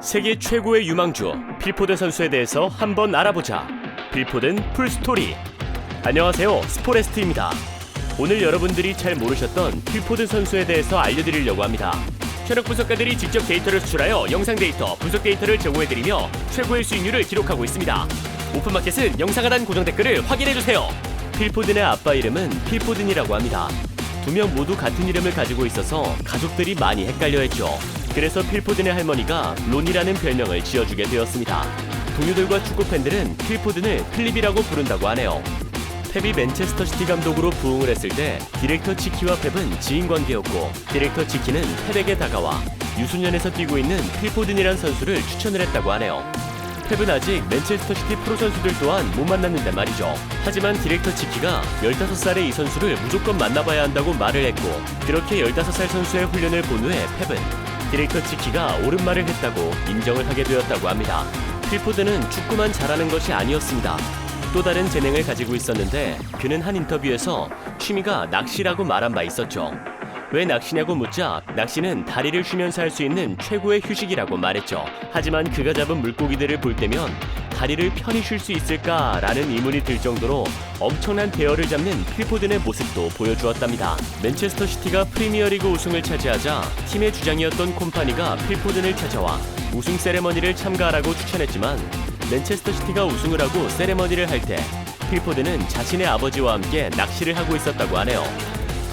세계 최고의 유망주 필포든 선수에 대해서 한번 알아보자. 필포든 풀스토리. 안녕하세요, 스포레스트입니다. 오늘 여러분들이 잘 모르셨던 필포든 선수에 대해서 알려드리려고 합니다. 현역 분석가들이 직접 데이터를 수출하여 영상 데이터, 분석 데이터를 제공해드리며 최고의 수익률을 기록하고 있습니다. 오픈마켓은 영상 하단 고정 댓글을 확인해주세요. 필포든의 아빠 이름은 필포든이라고 합니다. 두 명 모두 같은 이름을 가지고 있어서 가족들이 많이 헷갈려했죠. 그래서 필포든의 할머니가 론이라는 별명을 지어주게 되었습니다. 동료들과 축구팬들은 필포든을 필립이라고 부른다고 하네요. 펩이 맨체스터 시티 감독으로 부응을 했을 때 디렉터 치키와 펩은 지인관계였고, 디렉터 치키는 펩에게 다가와 유소년에서 뛰고 있는 필포든이란 선수를 추천을 했다고 하네요. 펩은 아직 맨체스터 시티 프로 선수들 또한 못 만났는데 말이죠. 하지만 디렉터 치키가 15살의 이 선수를 무조건 만나봐야 한다고 말을 했고, 그렇게 15살 선수의 훈련을 본 후에 펩은 디렉터 치키가 옳은 말을 했다고 인정을 하게 되었다고 합니다. 필포든은 축구만 잘하는 것이 아니었습니다. 또 다른 재능을 가지고 있었는데, 그는 한 인터뷰에서 취미가 낚시라고 말한 바 있었죠. 왜 낚시냐고 묻자 낚시는 다리를 쉬면서 할 수 있는 최고의 휴식이라고 말했죠. 하지만 그가 잡은 물고기들을 볼 때면 다리를 편히 쉴 수 있을까라는 의문이 들 정도로 엄청난 대어를 잡는 필포든의 모습도 보여주었답니다. 맨체스터 시티가 프리미어리그 우승을 차지하자 팀의 주장이었던 콤파니가 필포든을 찾아와 우승 세레머니를 참가하라고 추천했지만, 맨체스터 시티가 우승을 하고 세레머니를 할 때 필포든은 자신의 아버지와 함께 낚시를 하고 있었다고 하네요.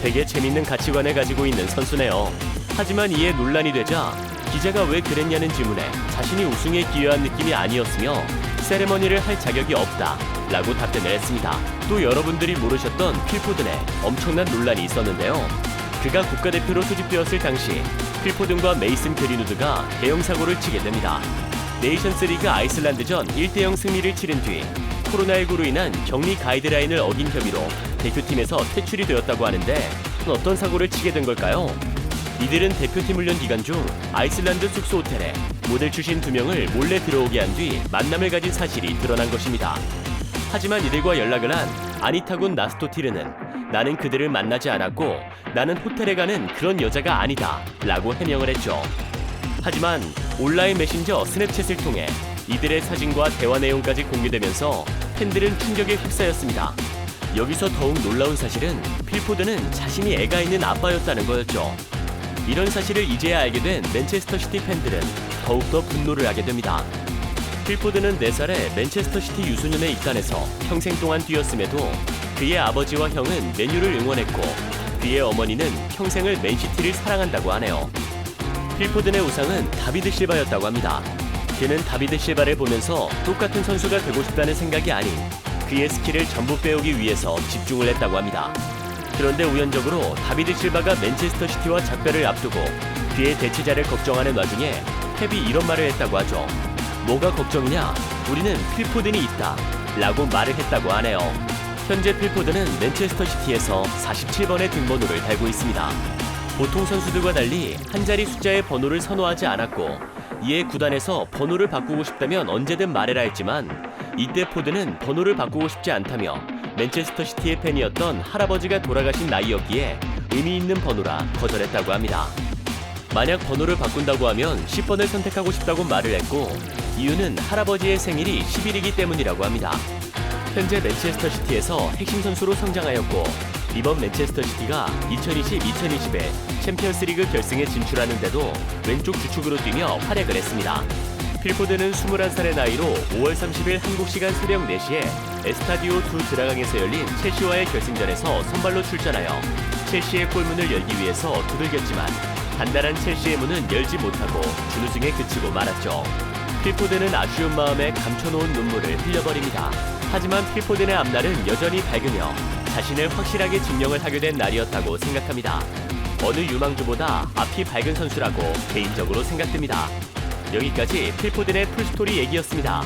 되게 재밌는 가치관을 가지고 있는 선수네요. 하지만 이에 논란이 되자 기자가 왜 그랬냐는 질문에 자신이 우승에 기여한 느낌이 아니었으며 세레머니를 할 자격이 없다 라고 답변을 했습니다. 또 여러분들이 모르셨던 필포든에 엄청난 논란이 있었는데요. 그가 국가대표로 소집되었을 당시 필포든과 메이슨 그린우드가 대형 사고를 치게 됩니다. 네이션스리그 아이슬란드전 1대0 승리를 치른 뒤 코로나19로 인한 격리 가이드라인을 어긴 혐의로 대표팀에서 퇴출이 되었다고 하는데, 어떤 사고를 치게 된 걸까요? 이들은 대표팀 훈련 기간 중 아이슬란드 숙소 호텔에 모델 출신 2명을 몰래 들어오게 한 뒤 만남을 가진 사실이 드러난 것입니다. 하지만 이들과 연락을 한 아니타군 나스토티르는 나는 그들을 만나지 않았고 나는 호텔에 가는 그런 여자가 아니다 라고 해명을 했죠. 하지만 온라인 메신저 스냅챗을 통해 이들의 사진과 대화 내용까지 공개되면서 팬들은 충격에 휩싸였습니다. 여기서 더욱 놀라운 사실은 필포든은 자신이 애가 있는 아빠였다는 거였죠. 이런 사실을 이제야 알게 된 맨체스터 시티 팬들은 더욱더 분노를 하게 됩니다. 필포든은 4살에 맨체스터 시티 유소년에 입단해서 평생 동안 뛰었음에도 그의 아버지와 형은 맨유를 응원했고, 그의 어머니는 평생을 맨시티를 사랑한다고 하네요. 필포든의 우상은 다비드 실바였다고 합니다. 그는 다비드 실바를 보면서 똑같은 선수가 되고 싶다는 생각이 아닌 그의 스킬을 전부 빼오기 위해서 집중을 했다고 합니다. 그런데 우연적으로 다비드 실바가 맨체스터 시티와 작별을 앞두고 그의 대체자를 걱정하는 와중에 펩이 이런 말을 했다고 하죠. 뭐가 걱정이냐? 우리는 필포든이 있다 라고 말을 했다고 하네요. 현재 필포든은 맨체스터 시티에서 47번의 등번호를 달고 있습니다. 보통 선수들과 달리 한 자리 숫자의 번호를 선호하지 않았고, 이에 구단에서 번호를 바꾸고 싶다면 언제든 말해라 했지만, 이때 포든은 번호를 바꾸고 싶지 않다며 맨체스터 시티의 팬이었던 할아버지가 돌아가신 나이였기에 의미 있는 번호라 거절했다고 합니다. 만약 번호를 바꾼다고 하면 10번을 선택하고 싶다고 말을 했고, 이유는 할아버지의 생일이 10일이기 때문이라고 합니다. 현재 맨체스터 시티에서 핵심 선수로 성장하였고, 이번 맨체스터 시티가 2020-2021 챔피언스리그 결승에 진출하는데도 왼쪽 주축으로 뛰며 활약을 했습니다. 필포든은 21살의 나이로 5월 30일 한국 시간 새벽 4시에 에스타디오 두 드라강에서 열린 첼시와의 결승전에서 선발로 출전하여 첼시의 골문을 열기 위해서 두들겼지만 단단한 첼시의 문은 열지 못하고 준우승에 그치고 말았죠. 필포든은 아쉬운 마음에 감춰놓은 눈물을 흘려버립니다. 하지만 필포든의 앞날은 여전히 밝으며 자신을 확실하게 증명을 하게 된 날이었다고 생각합니다. 어느 유망주보다 앞이 밝은 선수라고 개인적으로 생각됩니다. 여기까지 필포든의 풀스토리 얘기였습니다.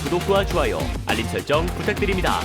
구독과 좋아요, 알림 설정 부탁드립니다.